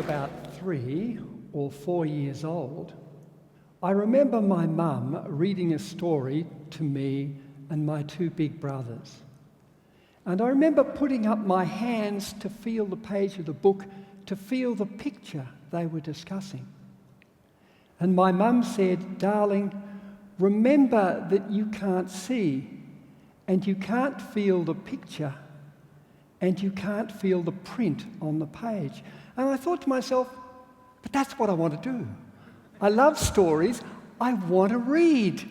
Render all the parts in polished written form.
about 3 or 4 years old, I remember my mum reading a story to me and my 2 big brothers. And I remember putting up my hands to feel the page of the book, to feel the picture they were discussing. And my mum said, "Darling, remember that you can't see, and you can't feel the picture, and you can't feel the print on the page." And I thought to myself, but that's what I want to do. I love stories. I want to read.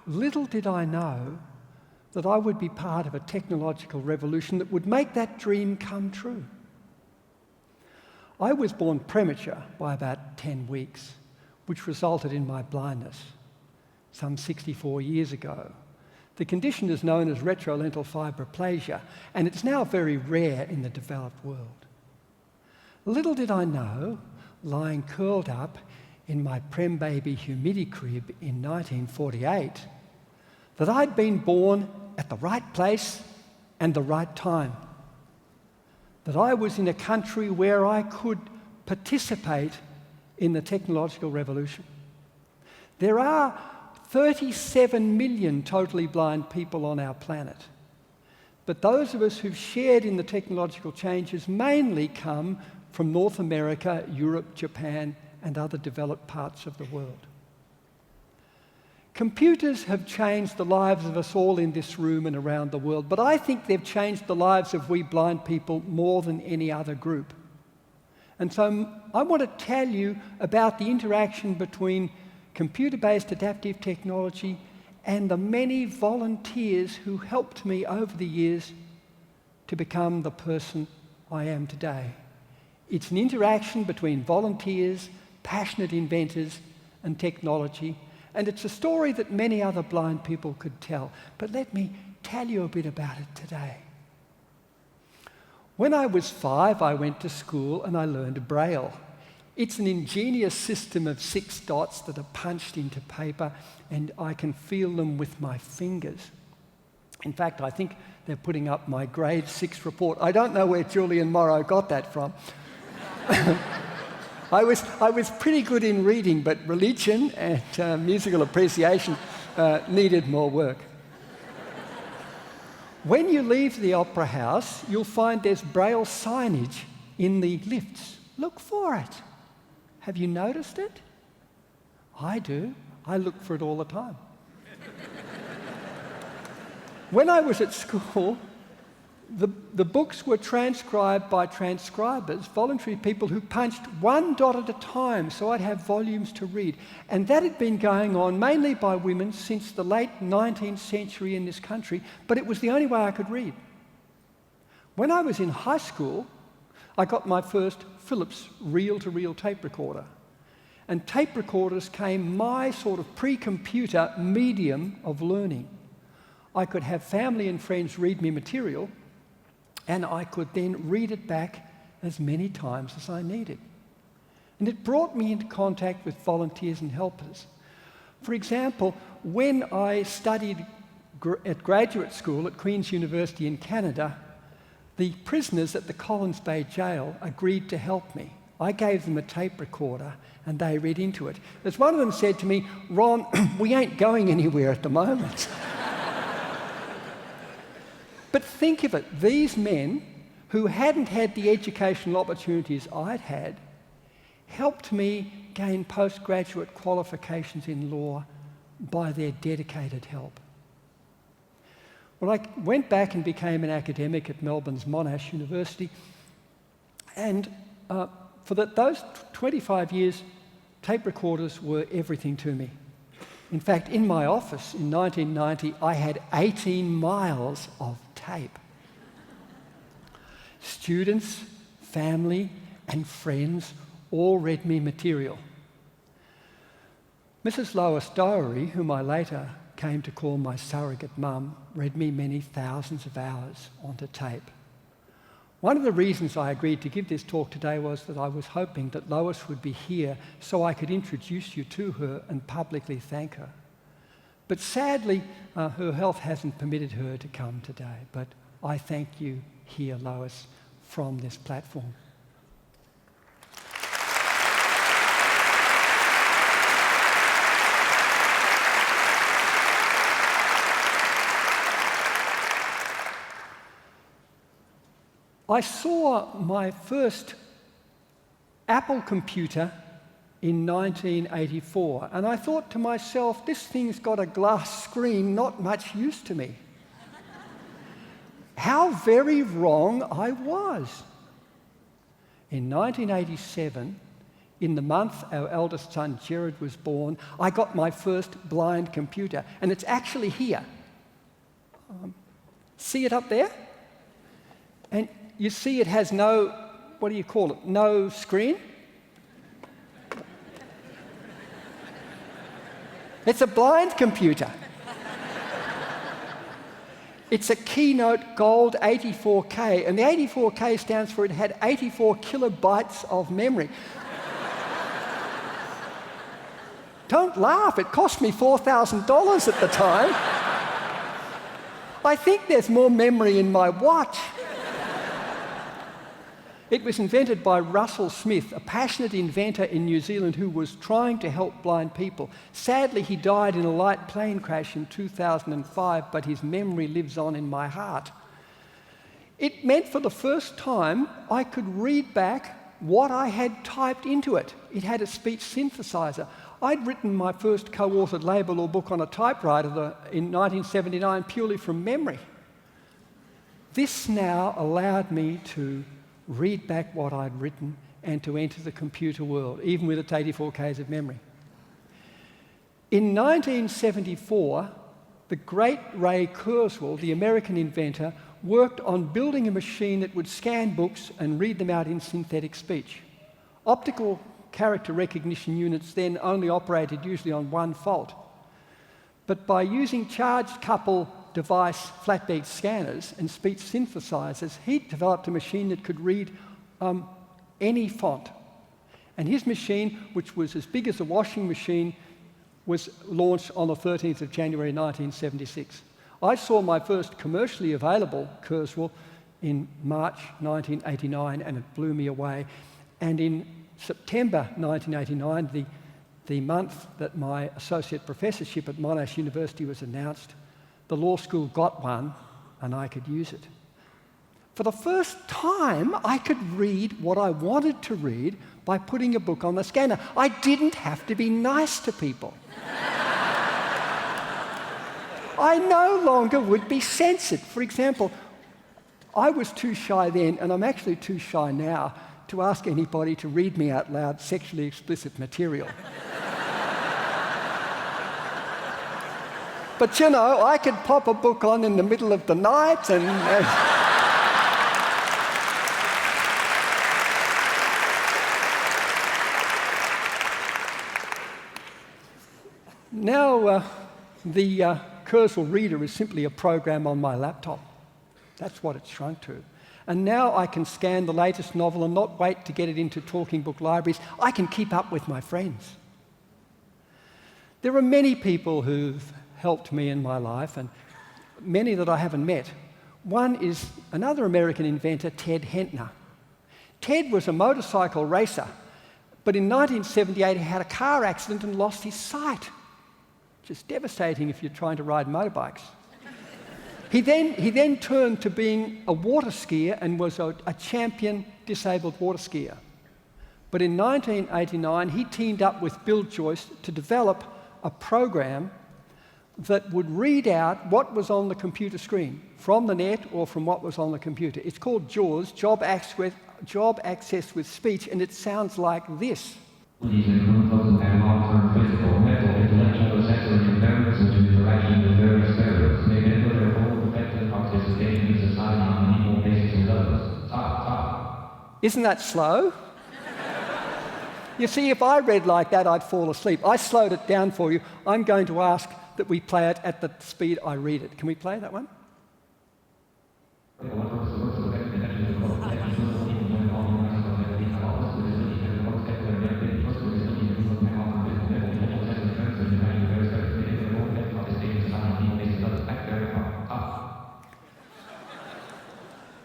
Little did I know that I would be part of a technological revolution that would make that dream come true. I was born premature by about 10 weeks, which resulted in my blindness some 64 years ago. The condition is known as retrolental fibroplasia, and it's now very rare in the developed world. Little did I know, lying curled up in my Prem baby humidity crib in 1948, that I'd been born at the right place and the right time. That I was in a country where I could participate in the technological revolution. There are 37 million totally blind people on our planet. But those of us who've shared in the technological changes mainly come from North America, Europe, Japan, and other developed parts of the world. Computers have changed the lives of us all in this room and around the world, but I think they've changed the lives of we blind people more than any other group. And so I want to tell you about the interaction between computer-based adaptive technology and the many volunteers who helped me over the years to become the person I am today. It's an interaction between volunteers, passionate inventors, and technology, and it's a story that many other blind people could tell. But let me tell you a bit about it today. When I was 5, I went to school and I learned Braille. It's an ingenious system of 6 dots that are punched into paper, and I can feel them with my fingers. In fact, I think they're putting up my grade 6 report. I don't know where Julian Morrow got that from. I was pretty good in reading, but religion and musical appreciation needed more work. When you leave the Opera House, you'll find there's Braille signage in the lifts. Look for it. Have you noticed it? I do. I look for it all the time. When I was at school, the books were transcribed by transcribers, voluntary people who punched 1 dot at a time, so I'd have volumes to read. And that had been going on mainly by women since the late 19th century in this country, but it was the only way I could read. When I was in high school, I got my first Philips reel-to-reel tape recorder. And tape recorders came my sort of pre-computer medium of learning. I could have family and friends read me material, and I could then read it back as many times as I needed. And it brought me into contact with volunteers and helpers. For example, when I studied at graduate school at Queen's University in Canada, the prisoners at the Collins Bay Jail agreed to help me. I gave them a tape recorder and they read into it. As one of them said to me, "Ron, we ain't going anywhere at the moment." But think of it, these men who hadn't had the educational opportunities I'd had helped me gain postgraduate qualifications in law by their dedicated help. Well, I went back and became an academic at Melbourne's Monash University, and for those 25 years, tape recorders were everything to me. In fact, in my office in 1990, I had 18 miles of tape. Students, family, and friends all read me material. Mrs. Lois Dowry, whom I later came to call my surrogate mum, read me many thousands of hours onto tape. One of the reasons I agreed to give this talk today was that I was hoping that Lois would be here so I could introduce you to her and publicly thank her. But sadly, her health hasn't permitted her to come today. But I thank you here, Lois, from this platform. I saw my first Apple computer in 1984, and I thought to myself, this thing's got a glass screen, not much use to me. How very wrong I was. In 1987, in the month our eldest son Jared was born, I got my first blind computer, and it's actually here. See it up there? And you see it has no, what do you call it, no screen? It's a blind computer. It's a Keynote Gold 84K, and the 84K stands for it had 84 kilobytes of memory. Don't laugh, it cost me $4,000 at the time. I think there's more memory in my watch. It was invented by Russell Smith, a passionate inventor in New Zealand who was trying to help blind people. Sadly, he died in a light plane crash in 2005, but his memory lives on in my heart. It meant for the first time I could read back what I had typed into it. It had a speech synthesizer. I'd written my first co-authored label or book on a typewriter in 1979 purely from memory. This now allowed me to read back what I'd written and to enter the computer world, even with its 84 Ks of memory. In 1974, the great Ray Kurzweil, the American inventor, worked on building a machine that would scan books and read them out in synthetic speech. Optical character recognition units then only operated usually on one fault. But by using charged couple device flatbed scanners and speech synthesizers, he developed a machine that could read any font. And his machine, which was as big as a washing machine, was launched on the 13th of January 1976. I saw my first commercially available Kurzweil in March 1989, and it blew me away. And in September 1989, the month that my associate professorship at Monash University was announced, the law school got one, and I could use it. For the first time, I could read what I wanted to read by putting a book on the scanner. I didn't have to be nice to people. I no longer would be censored. For example, I was too shy then, and I'm actually too shy now, to ask anybody to read me out loud sexually explicit material. But you know, I could pop a book on in the middle of the night and now the Kurzweil reader is simply a program on my laptop. That's what it's shrunk to. And now I can scan the latest novel and not wait to get it into talking book libraries. I can keep up with my friends. There are many people who've helped me in my life, and many that I haven't met. One is another American inventor, Ted Hentner. Ted was a motorcycle racer, but in 1978 he had a car accident and lost his sight, which is devastating if you're trying to ride motorbikes. He then turned to being a water skier and was a champion disabled water skier. But in 1989 he teamed up with Bill Joyce to develop a program that would read out what was on the computer screen from the net or from what was on the computer. It's called JAWS, Job Access with Speech, and it sounds like this. These include both and long-term physical, mental, intellectual, or sensory impairments which in interaction with various variables may hinder their full effective participation in society on an equal basis with others. Top. Isn't that slow? You see, if I read like that, I'd fall asleep. I slowed it down for you. I'm going to ask that we play it at the speed I read it. Can we play that one?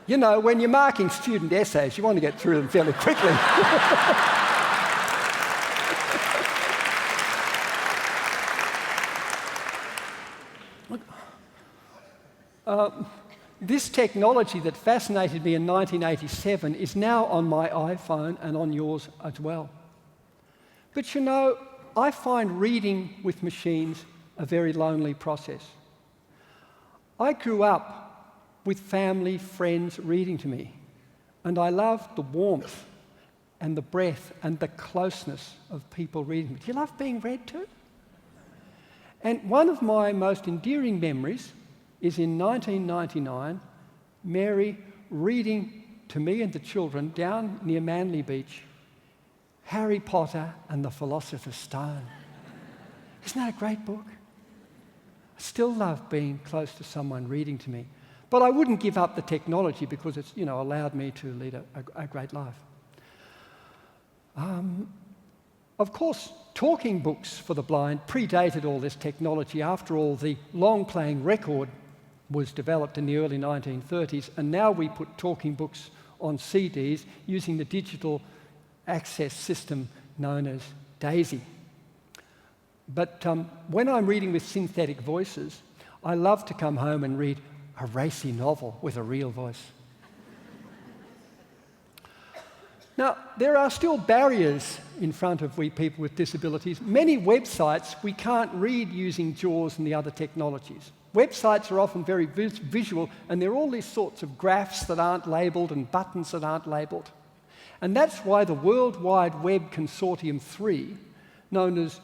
You know, when you're marking student essays, you want to get through them fairly quickly. This technology that fascinated me in 1987 is now on my iPhone and on yours as well. But you know, I find reading with machines a very lonely process. I grew up with family, friends reading to me, and I loved the warmth and the breath and the closeness of people reading to me. Do you love being read to? And one of my most endearing memories is in 1999, Mary reading to me and the children down near Manly Beach, Harry Potter and the Philosopher's Stone. Isn't that a great book? I still love being close to someone reading to me. But I wouldn't give up the technology because it's, allowed me to lead a great life. Of course, talking books for the blind predated all this technology. After all, the long-playing record was developed in the early 1930s, and now we put talking books on CDs using the digital access system known as DAISY. But when I'm reading with synthetic voices, I love to come home and read a racy novel with a real voice. Now, there are still barriers in front of we people with disabilities. Many websites we can't read using JAWS and the other technologies. Websites are often very visual, and there are all these sorts of graphs that aren't labelled and buttons that aren't labelled. And that's why the World Wide Web Consortium 3, known as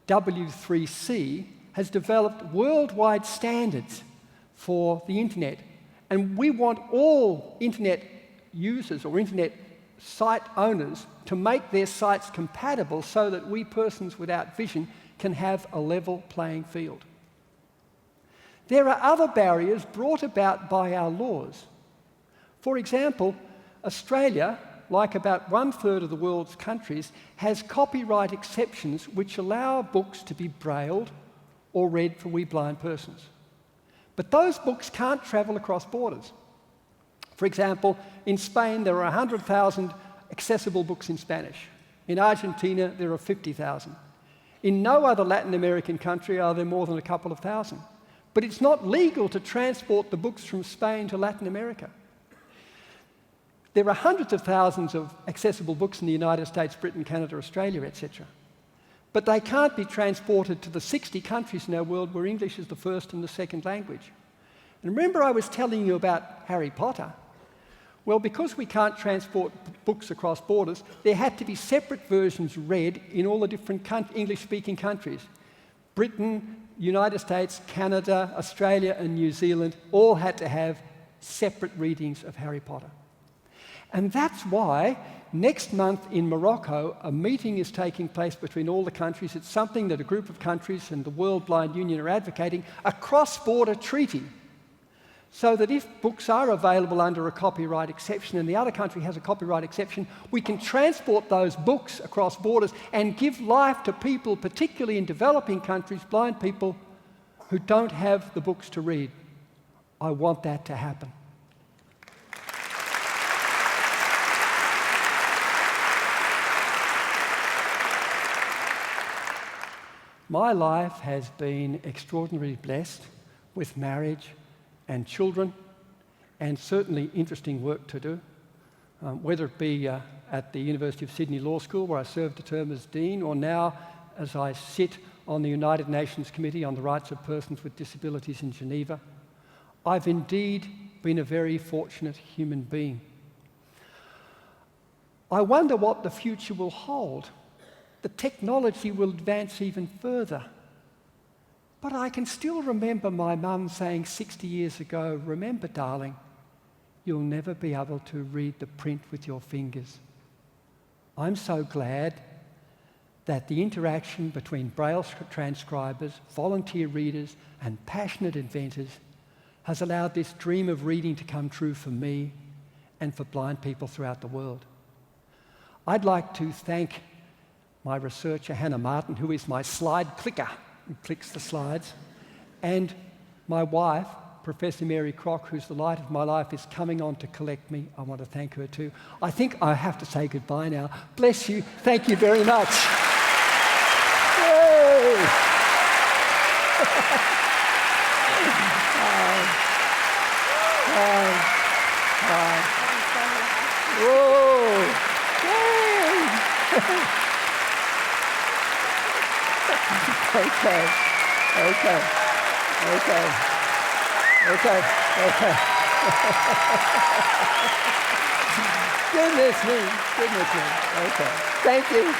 W3C, has developed worldwide standards for the internet. And we want all internet users or internet site owners to make their sites compatible so that we persons without vision can have a level playing field. There are other barriers brought about by our laws. For example, Australia, like about 1/3 of the world's countries, has copyright exceptions which allow books to be brailled or read for we blind persons. But those books can't travel across borders. For example, in Spain there are 100,000 accessible books in Spanish. In Argentina there are 50,000. In no other Latin American country are there more than a couple of thousand. But it's not legal to transport the books from Spain to Latin America. There are hundreds of thousands of accessible books in the United States, Britain, Canada, Australia, etc. But they can't be transported to the 60 countries in our world where English is the first and the second language. And remember I was telling you about Harry Potter? Well, because we can't transport books across borders, there had to be separate versions read in all the different English-speaking countries. Britain, United States, Canada, Australia and New Zealand all had to have separate readings of Harry Potter. And that's why next month in Morocco, a meeting is taking place between all the countries. It's something that a group of countries and the World Blind Union are advocating, a cross-border treaty, so that if books are available under a copyright exception and the other country has a copyright exception, we can transport those books across borders and give life to people, particularly in developing countries, blind people who don't have the books to read. I want that to happen. My life has been extraordinarily blessed with marriage and children, and certainly interesting work to do, whether it be at the University of Sydney Law School, where I served a term as Dean, or now as I sit on the United Nations Committee on the Rights of Persons with Disabilities in Geneva. I've indeed been a very fortunate human being. I wonder what the future will hold. The technology will advance even further. But I can still remember my mum saying 60 years ago, "Remember, darling, you'll never be able to read the print with your fingers." I'm so glad that the interaction between Braille transcribers, volunteer readers, and passionate inventors has allowed this dream of reading to come true for me and for blind people throughout the world. I'd like to thank my researcher, Hannah Martin, who is my slide clicker, who clicks the slides, and my wife, Professor Mary Crock, who's the light of my life, is coming on to collect me. I want to thank her too. I think I have to say goodbye now. Bless you. Thank you very much. Yay! Whoa! Yay! Okay. Goodness me. Okay. Thank you.